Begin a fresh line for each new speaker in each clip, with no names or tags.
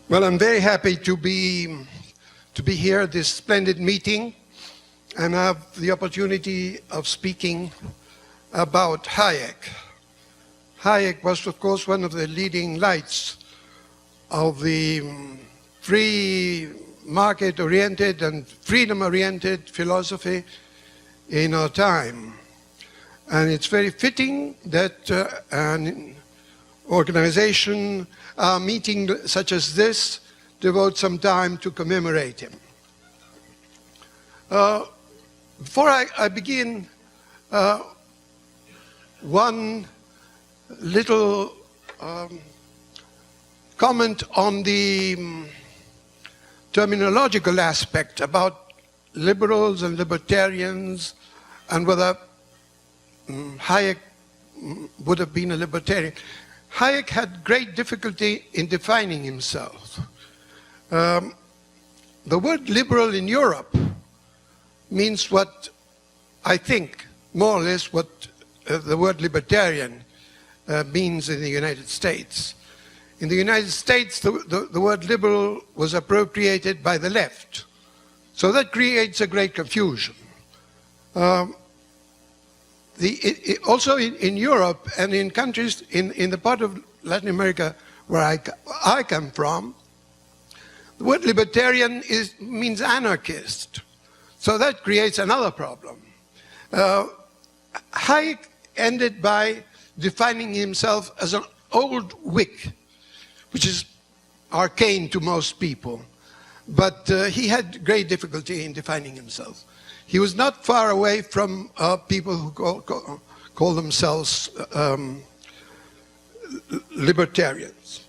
Well, I'm very happy to be here at this splendid meeting and have the opportunity of speaking about Hayek. Hayek was, of course, one of the leading lights of the free market-oriented and freedom-oriented philosophy in our time. And it's very fitting that an organization, a meeting such as this, devotes some time to commemorate him. Before I begin, one little comment on the terminological aspect about liberals and libertarians and whether Hayek would have been a libertarian. Hayek had great difficulty in defining himself. The word liberal in Europe means what I think, more or less, what the word libertarian means in the United States. In the United States, the word liberal was appropriated by the left. So that creates a great confusion. Also in Europe and in countries in the part of Latin America where I come from, the word libertarian means anarchist. So that creates another problem. Hayek ended by defining himself as an old Whig, which is arcane to most people. But he had great difficulty in defining himself. He was not far away from people who call themselves libertarians.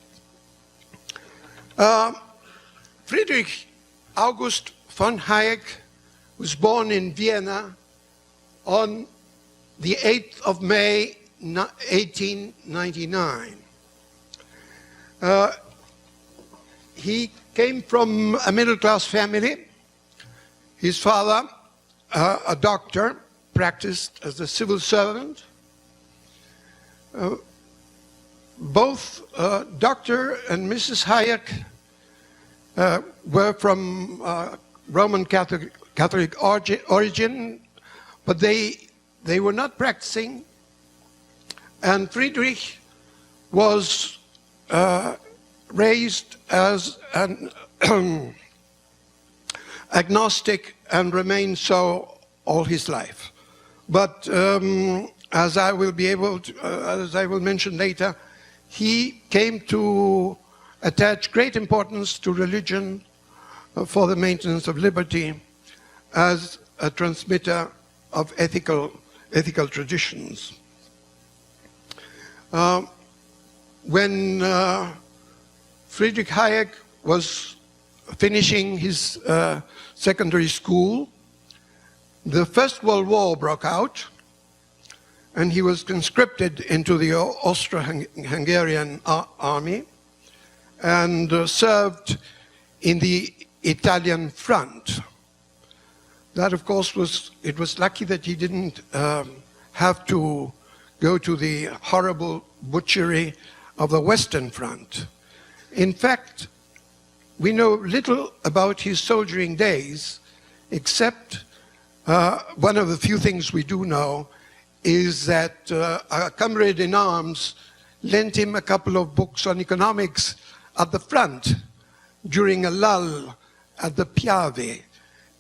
Friedrich August von Hayek was born in Vienna on the 8th of May, 1899. He came from a middle-class family. His father, a doctor, practiced as a civil servant. Both Dr. and Mrs. Hayek were from Roman Catholic origin, but they were not practicing. And Friedrich was raised as an agnostic and remained so all his life. But as I will mention later, he came to attach great importance to religion for the maintenance of liberty as a transmitter of ethical traditions. When Friedrich Hayek was finishing his secondary school, the First World War broke out, and he was conscripted into the Austro-Hungarian army and served in the Italian front. That, of course, was lucky that he didn't have to go to the horrible butchery of the Western Front. In fact, we know little about his soldiering days, except one of the few things we do know is that a comrade in arms lent him a couple of books on economics at the front during a lull at the Piave.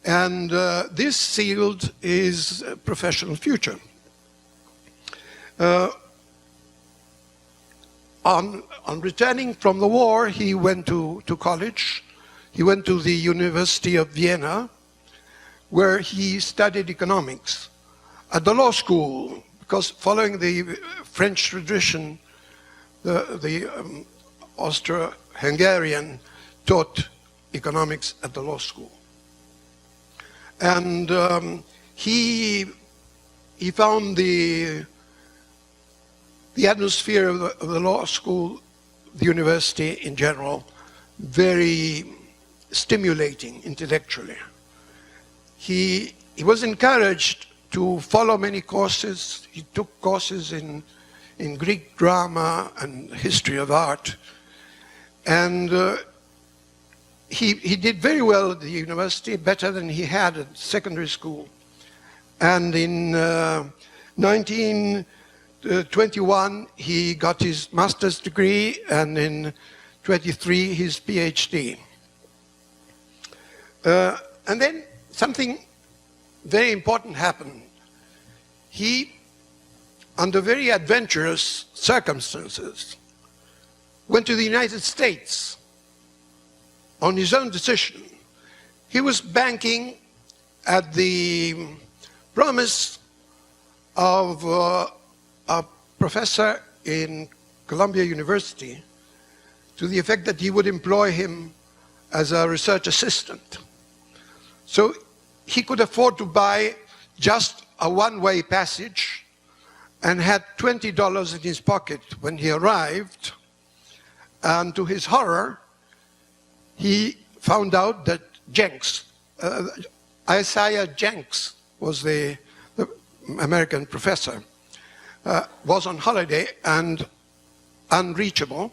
And this sealed his professional future. On returning from the war, he went to college. He went to the University of Vienna, where he studied economics. At the law school, because following the French tradition, the Austro-Hungarian taught economics at the law school. And he found the atmosphere of the law school, the university in general, very stimulating intellectually. He was encouraged to follow many courses. He took courses in Greek drama and history of art. And he did very well at the university, better than he had at secondary school. And in 1921, he got his master's degree, and in 23, his PhD. And then something very important happened. He, under very adventurous circumstances, went to the United States on his own decision. He was banking at the promise of a professor in Columbia University to the effect that he would employ him as a research assistant. So he could afford to buy just a one-way passage and had $20 in his pocket when he arrived. And to his horror, he found out that Jenks, Isaiah Jenks was the American professor, was on holiday and unreachable.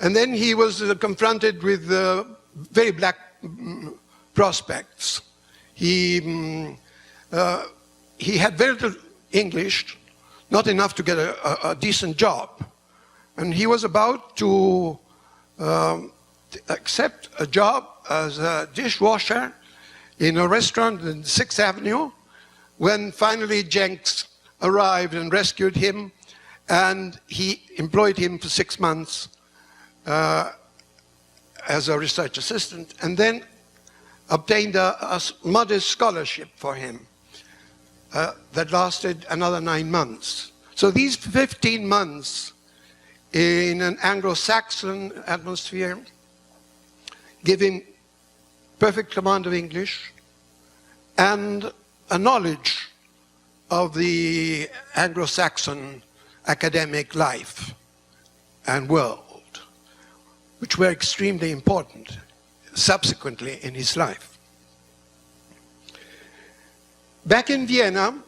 And then he was confronted with very black prospects. He had very little English, not enough to get a decent job. And he was about to accept a job as a dishwasher in a restaurant in 6th Avenue when finally Jenks arrived and rescued him, and he employed him for 6 months as a research assistant, and then obtained a modest scholarship for him that lasted another 9 months. So these 15 months in an Anglo-Saxon atmosphere give him perfect command of English and a knowledge of the Anglo-Saxon academic life and world, which were extremely important subsequently in his life. Back in Vienna,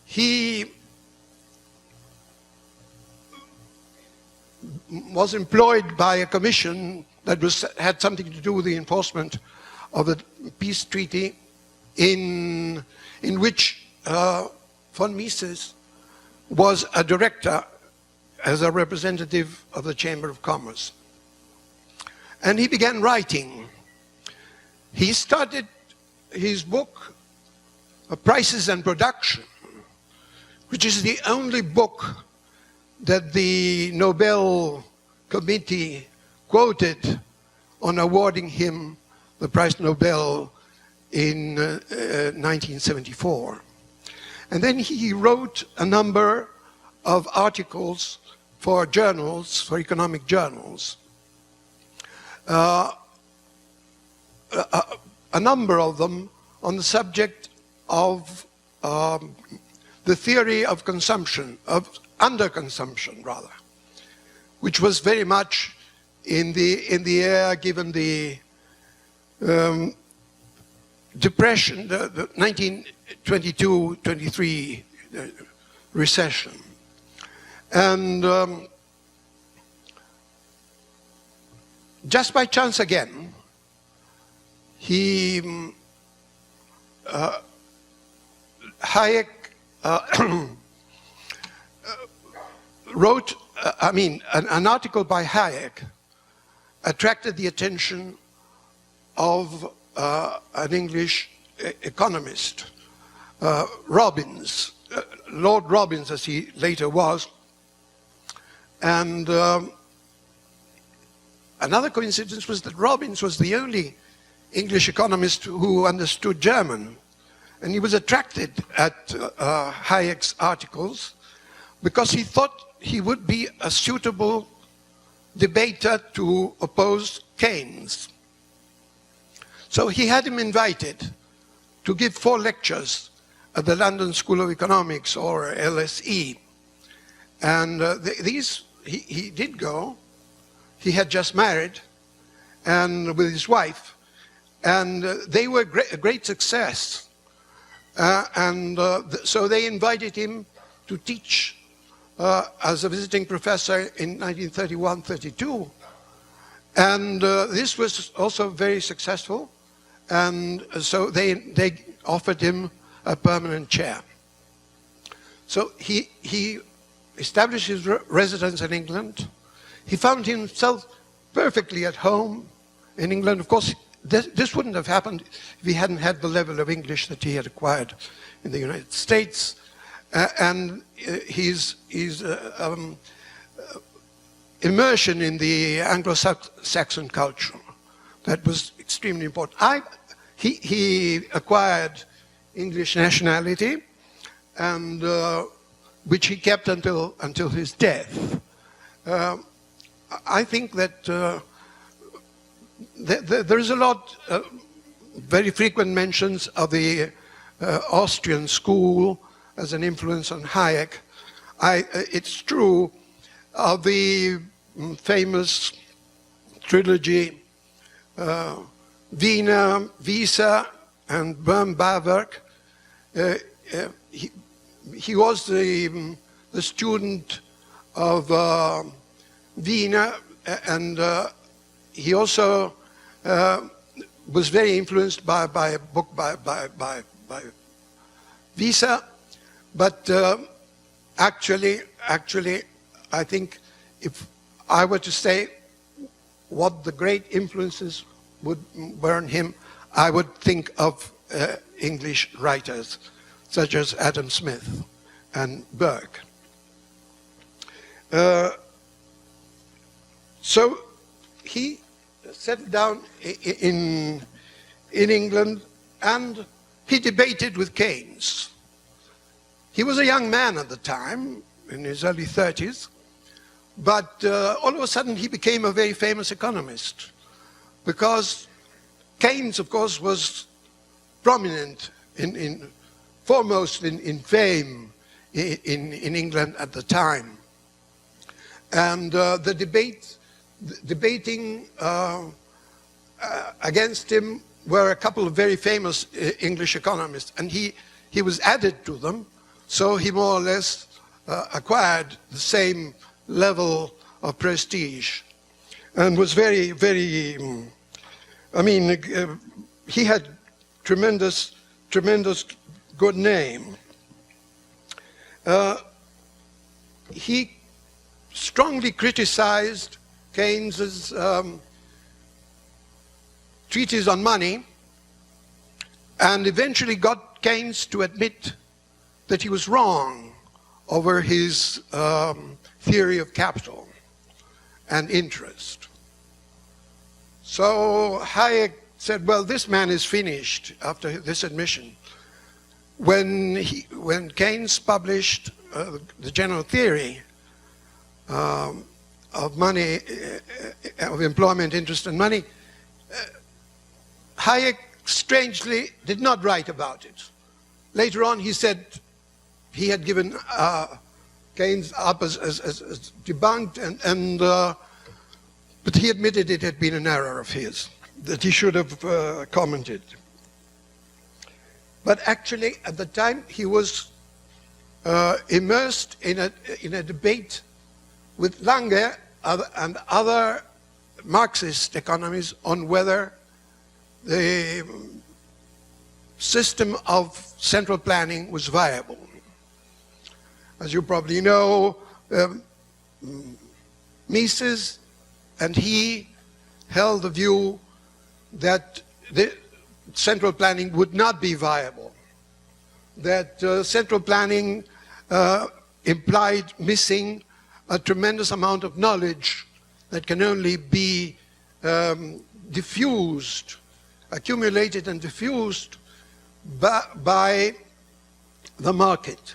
he was employed by a commission that had something to do with the enforcement of the peace treaty, in which von Mises was a director as a representative of the Chamber of Commerce. And he began writing. He started his book, Prices and Production, which is the only book that the Nobel Committee quoted on awarding him the Prize Nobel in 1974. And then he wrote a number of articles for journals, for economic journals. A number of them on the subject of the theory of consumption, of underconsumption rather, which was very much in the air given the depression, the 1922-23 recession. And just by chance again, Hayek wrote, an article by Hayek attracted the attention of an English economist, Robbins, Lord Robbins as he later was. And another coincidence was that Robbins was the only English economist who understood German. And he was attracted at Hayek's articles because he thought he would be a suitable debater to oppose Keynes. So he had him invited to give 4 lectures at the London School of Economics, or LSE. And he did go. He had just married and with his wife, and they were a great success. So they invited him to teach as a visiting professor in 1931-32. And this was also very successful, and so they offered him a permanent chair. So he established his residence in England. He found himself perfectly at home in England. Of course, this wouldn't have happened if he hadn't had the level of English that he had acquired in the United States. And his immersion in the Anglo-Saxon culture, that was extremely important. He acquired English nationality, and which he kept until his death. I think that there is a lot, very frequent mentions of the Austrian school as an influence on Hayek. It's true of the famous trilogy Wiener, Visa, and Böhm-Bawerk. He was the student of Wiener, and he also was very influenced by a book by Visa. But actually, I think if I were to say what the great influences were on him, I would think of English writers such as Adam Smith and Burke. So he settled down in England, and he debated with Keynes. He was a young man at the time, in his early 30s, but all of a sudden he became a very famous economist, because Keynes, of course, was prominent, foremost in fame in England at the time. And debating against him were a couple of very famous English economists, and he was added to them, so he more or less acquired the same level of prestige, and was very, very, I mean, he had tremendous good name. He strongly criticized Keynes's treatise on money, and eventually got Keynes to admit that he was wrong over his theory of capital and interest. So Hayek said, well, this man is finished after this admission. When Keynes published the general theory of money, of employment, interest, and money, Hayek strangely did not write about it. Later on, he said he had given Keynes up as debunked, but he admitted it had been an error of his, that he should have commented. But actually, at the time, he was immersed in a debate with Lange and other Marxist economists on whether the system of central planning was viable. As you probably know, Mises and he held the view that the central planning would not be viable, that central planning implied missing a tremendous amount of knowledge that can only be diffused, accumulated and diffused by the market.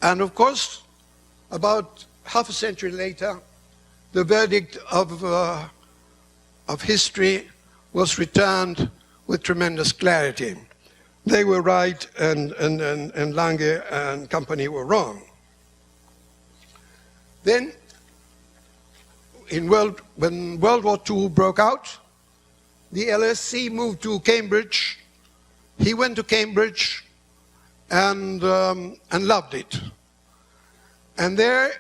And of course, about half a century later, the verdict of history was returned with tremendous clarity. They were right, and Lange and company were wrong. Then, when World War II broke out, the LSE moved to Cambridge. He went to Cambridge and loved it. And there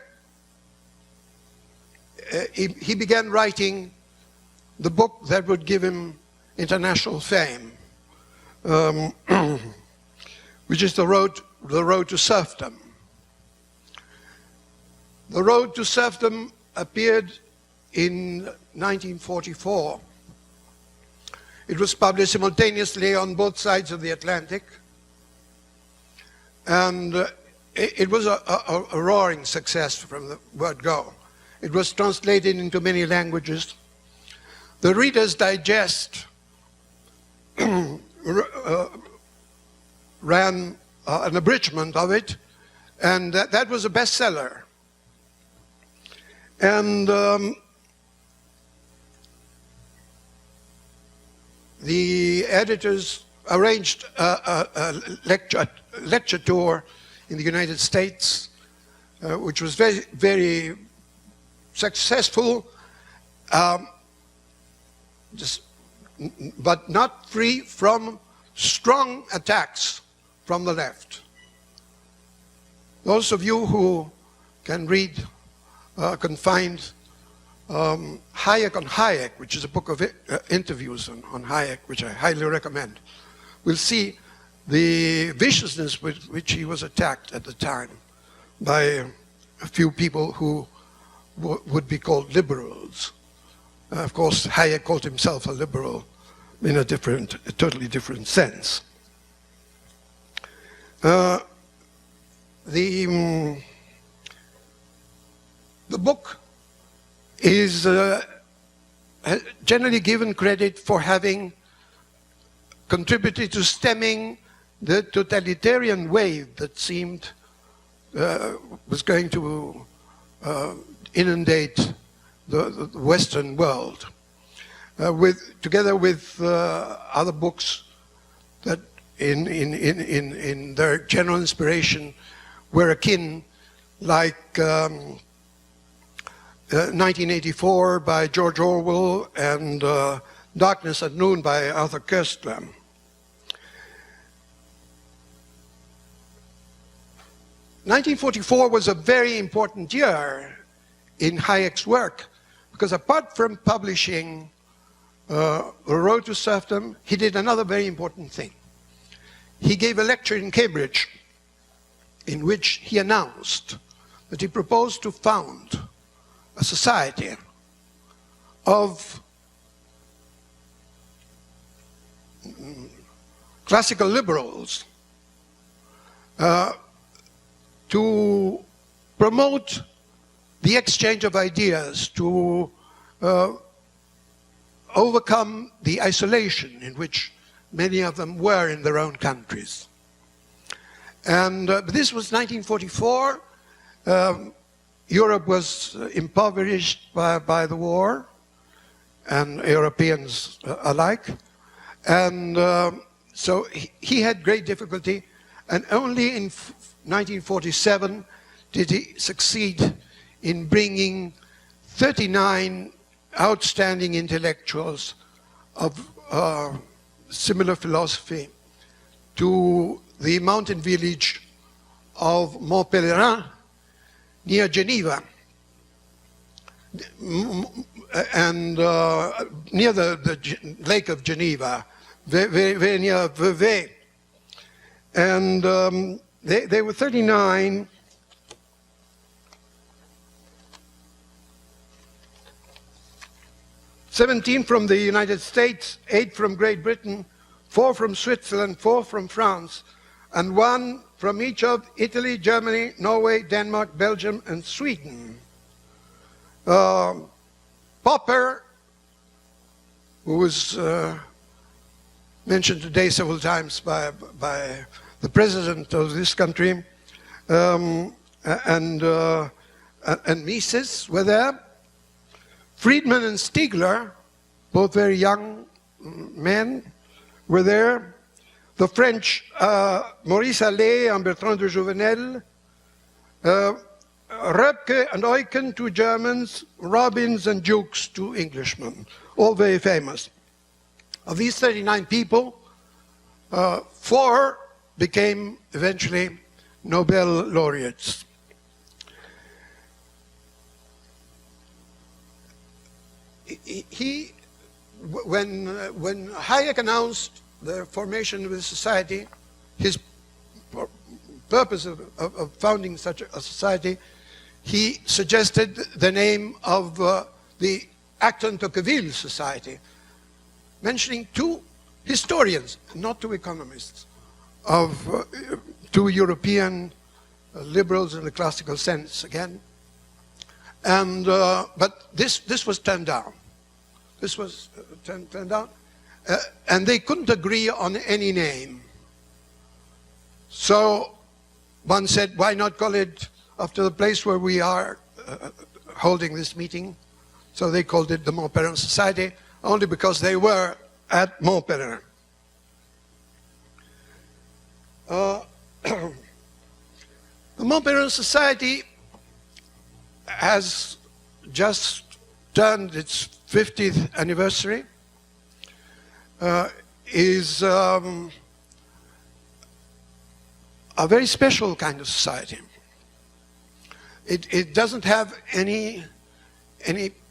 he began writing the book that would give him international fame, which is The Road to Serfdom. The Road to Serfdom appeared in 1944. It was published simultaneously on both sides of the Atlantic, and it was a roaring success from the word go. It was translated into many languages. The Reader's Digest ran an abridgment of it, and that was a bestseller. And the editors arranged a lecture tour in the United States, which was very, very successful, but not free from strong attacks from the left. Those of you who can read, can find Hayek on Hayek, which is a book of interviews on Hayek, which I highly recommend, will see the viciousness with which he was attacked at the time by a few people who would be called liberals. Of course, Hayek called himself a liberal in a totally different sense. The book is generally given credit for having contributed to stemming the totalitarian wave that seemed was going to inundate the Western world, together with other books that in their general inspiration were akin, like 1984 by George Orwell and Darkness at Noon by Arthur Koestler. "1944 was a very important year in Hayek's work, because apart from publishing The Road to Serfdom, he did another very important thing. He gave a lecture in Cambridge in which he announced that he proposed to found a society of classical liberals to promote the exchange of ideas, to overcome the isolation in which many of them were in their own countries. And this was 1944. Europe was impoverished by the war, and Europeans alike. And so he had great difficulty, and only in 1947 did he succeed in bringing 39 outstanding intellectuals of similar philosophy to the mountain village of Mont Pelerin near Geneva, and near the Lake of Geneva, very near Vevey. And they were 39. "17 from the United States, 8 from Great Britain, 4 from Switzerland, 4 from France, and 1 from each of Italy, Germany, Norway, Denmark, Belgium, and Sweden." Popper, who was mentioned today several times by the president of this country, and Mises were there. Friedman and Stigler, both very young men, were there. The French, Maurice Allais and Bertrand de Jouvenel, Röpke and Eucken, 2 Germans, Robbins and Jukes, 2 Englishmen, all very famous. Of these 39 people, 4 became eventually Nobel laureates. when Hayek announced the formation of the society, his purpose of founding such a society, he suggested the name of the Acton Tocqueville Society, mentioning two historians, not two economists, of two European liberals in the classical sense again. And but this was turned down. This was turned down, and they couldn't agree on any name. So one said, why not call it after the place where we are holding this meeting? So they called it the Montpellier Society, only because they were at Montpellier. The Montpellier Society has just turned its 50th anniversary, is a very special kind of society. It doesn't have any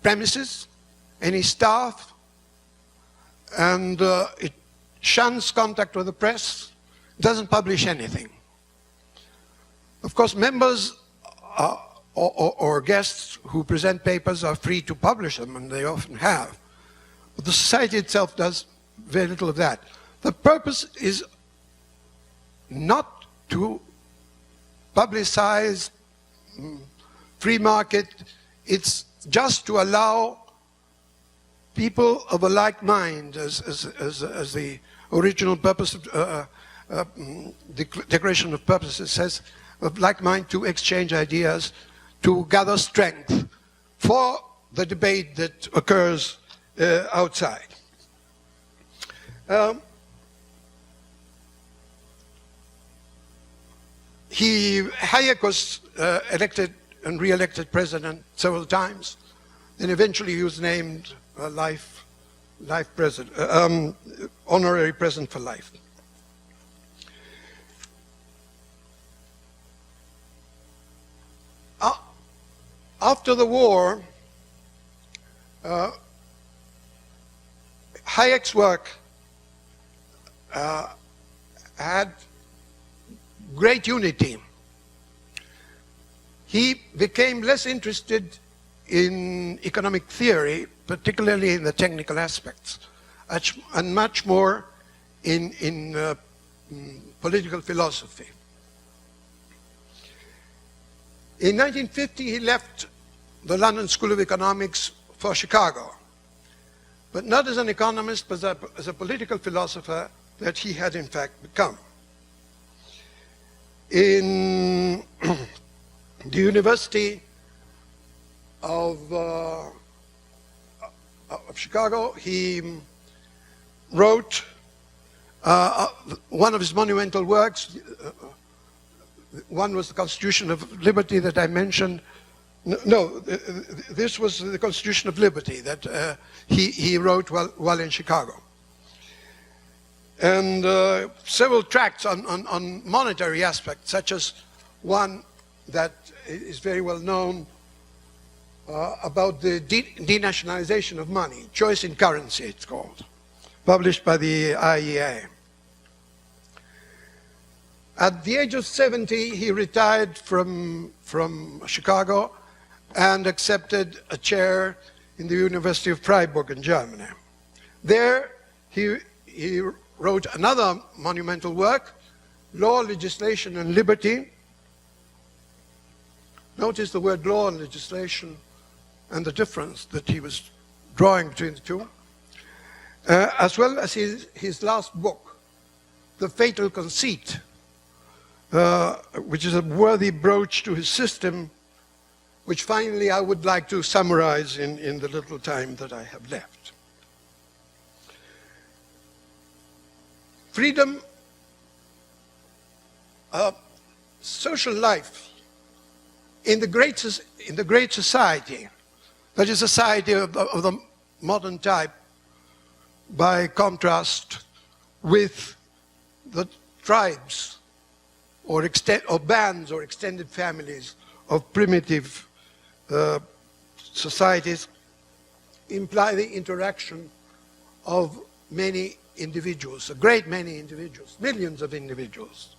premises, any staff, and it shuns contact with the press, doesn't publish anything. Of course, members or guests who present papers are free to publish them, and they often have. But the society itself does very little of that. The purpose is not to publicize free market. It's just to allow people of a like mind, as the original purpose Declaration of Purposes says, of like mind, to exchange ideas, to gather strength for the debate that occurs outside. Hayek was elected and re-elected president several times, and eventually he was named life president, honorary president for life. After the war, Hayek's work had great unity. He became less interested in economic theory, particularly in the technical aspects, and much more in political philosophy. In 1950, he left the London School of Economics for Chicago, but not as an economist, but as a political philosopher that he had in fact become. In the University of Chicago, he wrote one of his monumental works. One was the Constitution of Liberty that I mentioned. No, this was the Constitution of Liberty that he wrote while in Chicago. And several tracts on monetary aspects, such as one that is very well known about the denationalization of money, choice in currency it's called, published by the IEA. At the age of 70, he retired from Chicago and accepted a chair in the University of Freiburg in Germany. There, he wrote another monumental work, Law, Legislation, and Liberty. Notice the word law and legislation and the difference that he was drawing between the two, as well as his last book, The Fatal Conceit, which is a worthy brooch to his system, which finally I would like to summarize in the little time that I have left. Freedom, social life in the great society, that is a society of the modern type, by contrast with the tribes or bands or extended families of primitive societies, imply the interaction of many individuals, a great many individuals, millions of individuals.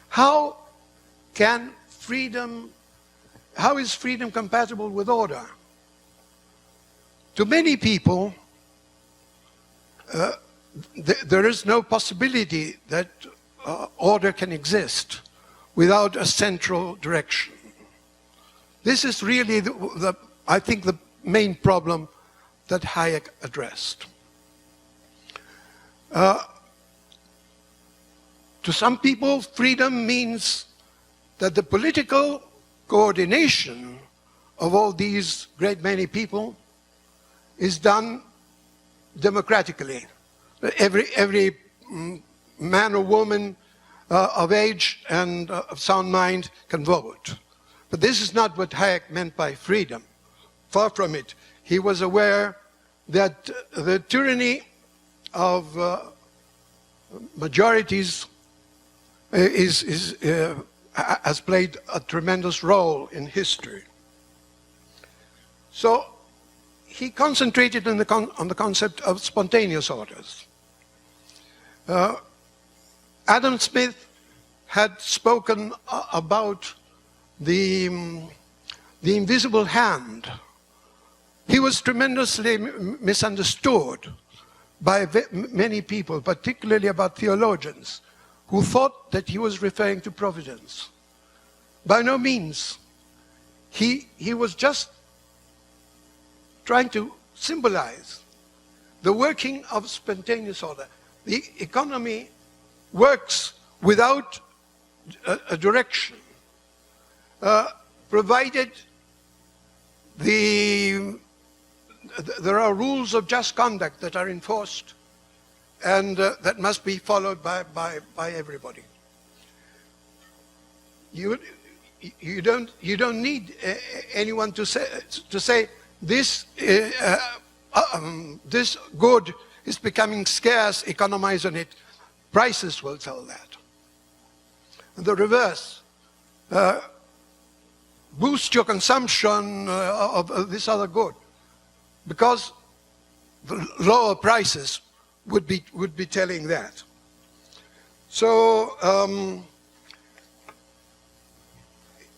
How is freedom compatible with order? To many people, there is no possibility that order can exist without a central direction. This is really, I think, the main problem that Hayek addressed. To some people, freedom means that the political coordination of all these great many people is done democratically. Every man or woman of age and of sound mind can vote. But this is not what Hayek meant by freedom. Far from it. He was aware that the tyranny of majorities has played a tremendous role in history. So he concentrated on the concept of spontaneous orders. Adam Smith had spoken about the invisible hand. He was tremendously misunderstood by many people, particularly about theologians, who thought that he was referring to providence. By no means. He was just trying to symbolize the working of spontaneous order. The economy works without a direction, provided there are rules of just conduct that are enforced and that must be followed by everybody. You don't need anyone to say this this good is becoming scarce, economize on it. Prices will tell that. And the reverse. Boost your consumption of this other good, because the lower prices would be telling that. So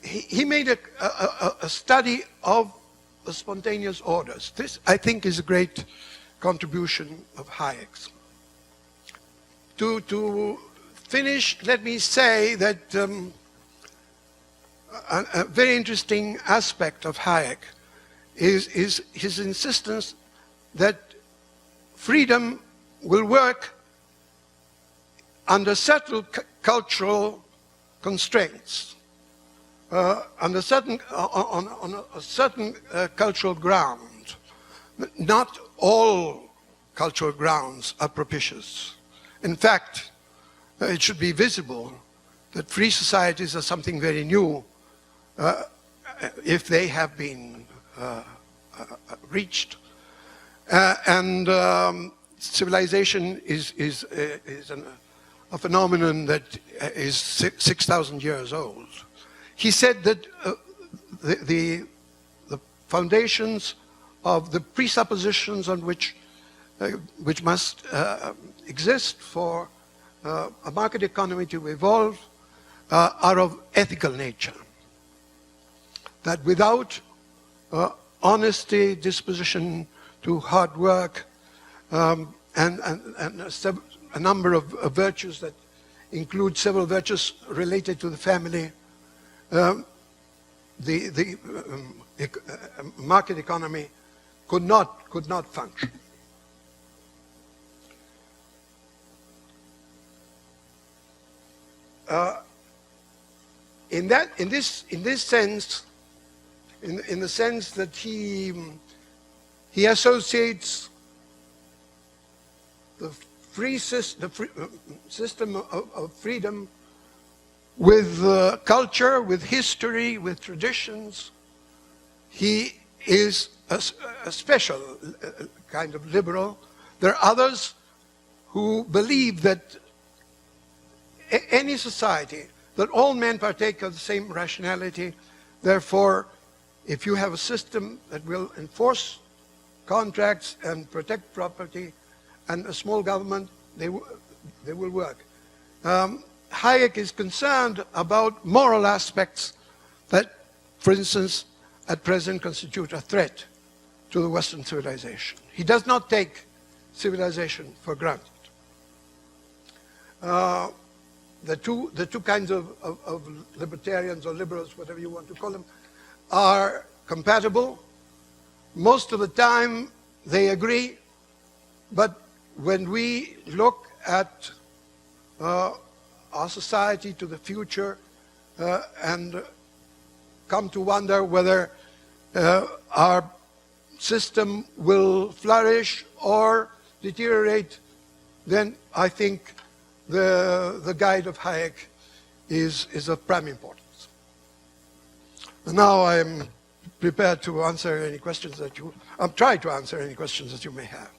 he made a study of the spontaneous orders. This, I think, is a great contribution of Hayek's. To finish, let me say that a very interesting aspect of Hayek is his insistence that freedom will work under certain cultural constraints, on a certain cultural ground. Not all cultural grounds are propitious. In fact, it should be visible that free societies are something very new if they have been reached. And civilization is a phenomenon that is 6,000 years old. He said that the foundations of the presuppositions on which must exist for a market economy to evolve are of ethical nature. That without honesty, disposition to hard work, and a number of virtues that include several virtues related to the family, the market economy could not function. In this sense, in the sense that he associates the system of freedom with culture, with history, with traditions. He is a special kind of liberal. There are others who believe that any society, that all men partake of the same rationality. Therefore, if you have a system that will enforce contracts and protect property, and a small government, they will work. Hayek is concerned about moral aspects that, for instance, at present constitute a threat to the Western civilization. He does not take civilization for granted. The two kinds of libertarians or liberals, whatever you want to call them, are compatible. Most of the time they agree, but when we look at our society to the future and come to wonder whether our system will flourish or deteriorate, then I think the guide of Hayek is of prime importance. And now I'm prepared to answer any questions that you, try to answer any questions that you may have.